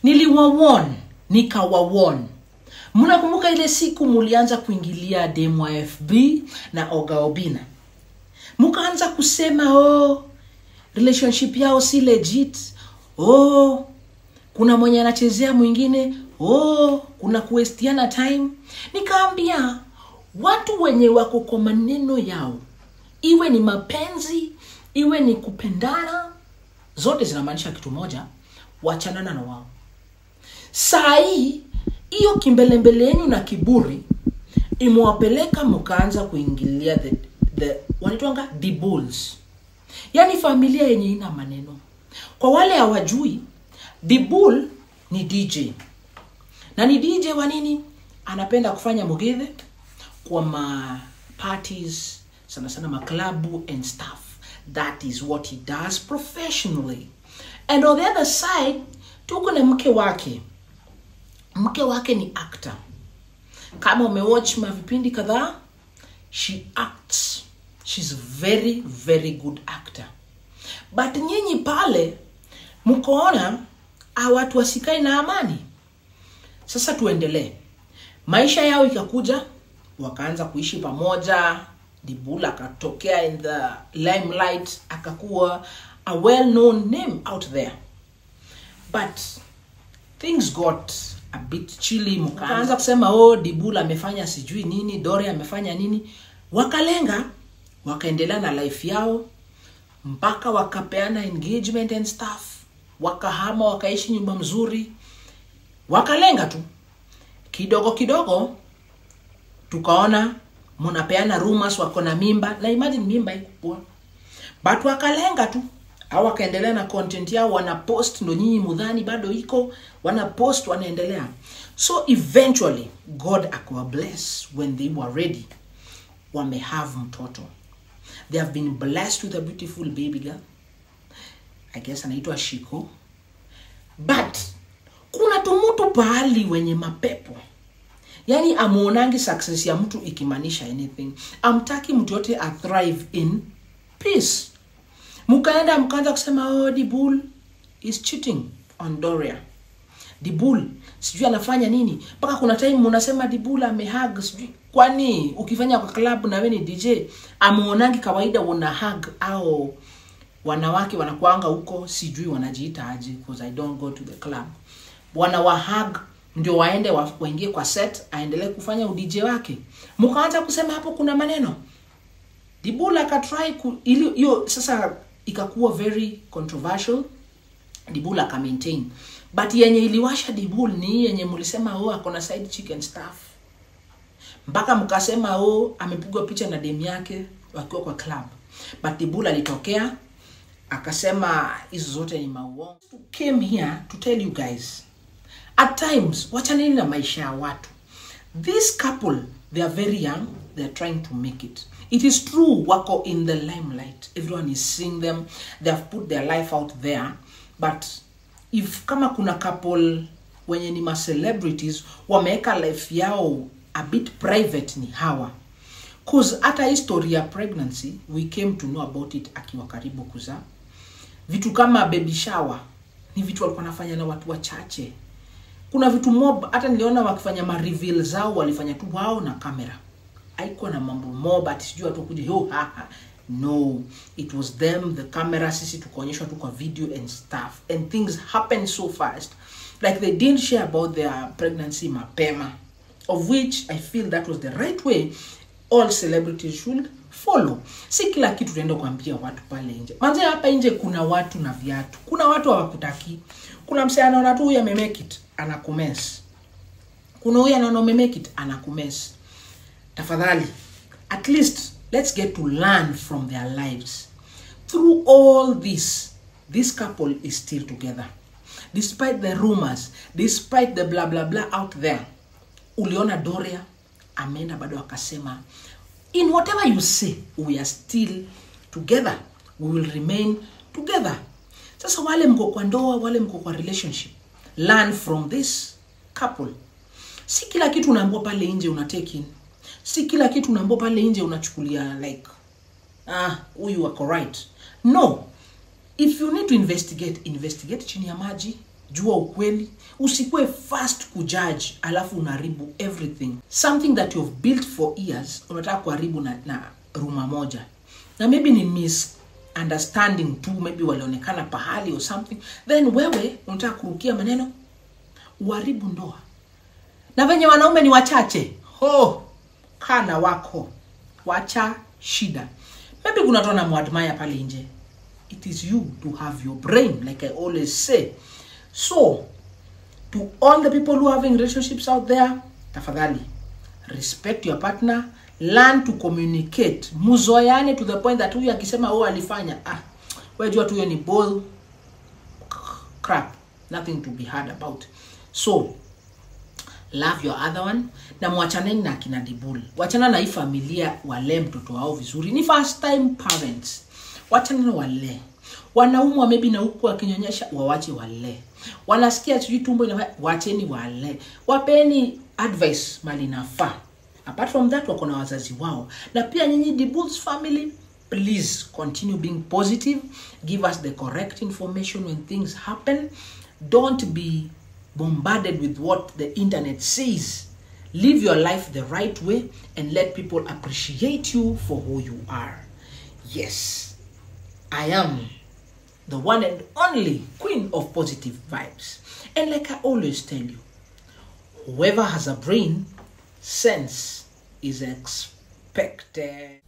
Niliwawarn, nikawawarn. Mnakumbuka ile siku mulianza kuingilia demu wa FB na Oga Obina. Mkaanza kusema relationship yao si legit. Kuna mwenye anachezea mwingine. Kuna kuwastiana time. Nikaambia watu wenye wako kwa maneno yao, iwe ni mapenzi, iwe ni kupendana, zote zinamaanisha kitu moja, wachanana na wao. Saa hii hiyo kimbelembele yenu na kiburi imewapeleka mkaanza kuingilia wanituanga the bulls. Yani familia yenye ina maneno. Kwa wale hawajui, the bull ni DJ. Na ni DJ wa nini? Anapenda kufanya mugedhe kwa ma parties, sana sana maklabu and stuff. That is what he does professionally. And on the other side, tuko na mke wake. Mke wake ni actor. Kama umewatch mavipindi kadhaa, she acts. She's very, very good actor. But nyinyi pale, mkoona, watu wasikai na amani. Sasa tuendelee. Maisha yao ikakuja, wakaanza kuishi pamoja. Dibula akatokea in the limelight, akakuwa a well-known name out there. But things got a bit chilly. Mkaanza kusema Dibula amefanya sijui nini, Dore amefanya nini. Wakalenga, wakaendelea na life yao mpaka wakapeana engagement and stuff. Wakahama, wakaishi nyumba mzuri. Wakalenga tu. Kidogo kidogo tukaona mnapeana rumors wako na mimba. Na imagine mimba iko. But wakalenga tu. Au wakaendelea na content yao, wana post ndo nyinyi mudhani bado iko, wana post wanaendelea. So eventually God akawa bless when they were ready. Wame have mtoto. They have been blessed with a beautiful baby girl. I guess anaitwa Shiko. But kuna tumutu pahali wenye mapepo. Yani amuonangi success ya mtu ikimanisha anything. Amtaki mtu yote a thrive in peace. Mkaenda mkaanza kusema Dibul is cheating on Doria. Dibul sijui anafanya nini. Mpaka kuna time mnasema Dibul amehug sijui. Kwani ukifanya kwa club na wewe ni DJ, amuonangi kawaida una hug au wanawake wanakuanga huko sijui wanajiita aje, because I don't go to the club. Wanawa hug ndio waende waingie kwa set, aendelee kufanya DJ wake. Mkaanza kusema hapo kuna maneno. Dibul akatry hiyo sasa ikakuwa very controversial. Dibul aka maintain. But yenye iliwasha Dibul ni yenye mlisema akona side chicken stuff. Mpaka mkasema amepigwa picha na demu yake wakiwa kwa club. But Dibul alitokea akasema hizo zote ni mauongo. Came here to tell you guys, at times wachaneni na maisha ya watu. This couple, they are very young, they are trying to make it. It is true wako in the limelight, everyone is seeing them, they have put their life out there. But if kama kuna couple wenye ni ma celebrities wameweka life yao a bit private ni hawa. Cause hata history ya pregnancy we came to know about it akiwa karibu kuzaa. Vitu kama baby shower ni vitu walikuwa wanafanya na watu wachache. Kuna vitu mob hata niliona wakifanya ma reveal zao walifanya tu wao na kamera. Haikuwa na mambo mob ati sijui watu kuja no, it was them, the camera, sisi tukaonyeshwa tu kwa video and stuff, and things happened so fast. Like they didn't share about their pregnancy mapema, of which I feel that was the right way all celebrities should follow. Si kila kitu tunaenda kuambia watu pale nje. Manze hapa nje kuna watu na viatu. Kuna watu hawakutaki. Kuna msee anaona tu huyu amemake it, anakumess. Kuna huyu anaona amemake it, anakumess. Tafadhali, at least let's get to learn from their lives. Through all this couple is still together. Despite the rumors, despite the blah blah blah out there. Uliona Doria ameenda bado akasema, in whatever you say, we are still together. We will remain together. Sasa wale mko kwa ndoa, wale mko kwa relationship, learn from this couple. Si kila kitu unaambiwa pale nje unatake in. Si kila kitu unaambiwa pale nje unachukulia like huyu wako right. No. If you need to investigate chini ya maji, Jua ukweli. Usikue fast kujudge alafu unaharibu everything. Something that you've built for years, unataka kuharibu na ruma moja. Na maybe ni misunderstanding tu, maybe walionekana pahali or something. Then wewe unataka kurukia maneno, uharibu ndoa. Na venye wanaume ni wachache. Kana wako. Wacha shida. Maybe kuna watu wanamuadmire pale nje. It is you to have your brain, like I always say. So, to all the people who are having relationships out there, tafadhali, respect your partner, learn to communicate. Muzoeane to the point that huyu akisema alifanya, wewe jua tu ni bull crap, nothing to be heard about. So, love your other one, na muachaneni na kina Dibul. Wachana na hii familia, wale mtoto wao vizuri. Ni first time parents. Wachana na wale. Wanaumwa maybe na huku akinyonyesha, wawache wale. Wanasikia sijui tumbo ina, wacheni wale. Wapeni advice mali nafaa. Apart from that, wako na wazazi wao. Na pia nyinyi Dibul's family, please continue being positive. Give us the correct information when things happen. Don't be bombarded with what the internet says. Live your life the right way and let people appreciate you for who you are. Yes, I am the one and only queen of positive vibes. And like I always tell you, whoever has a brain, sense is expected.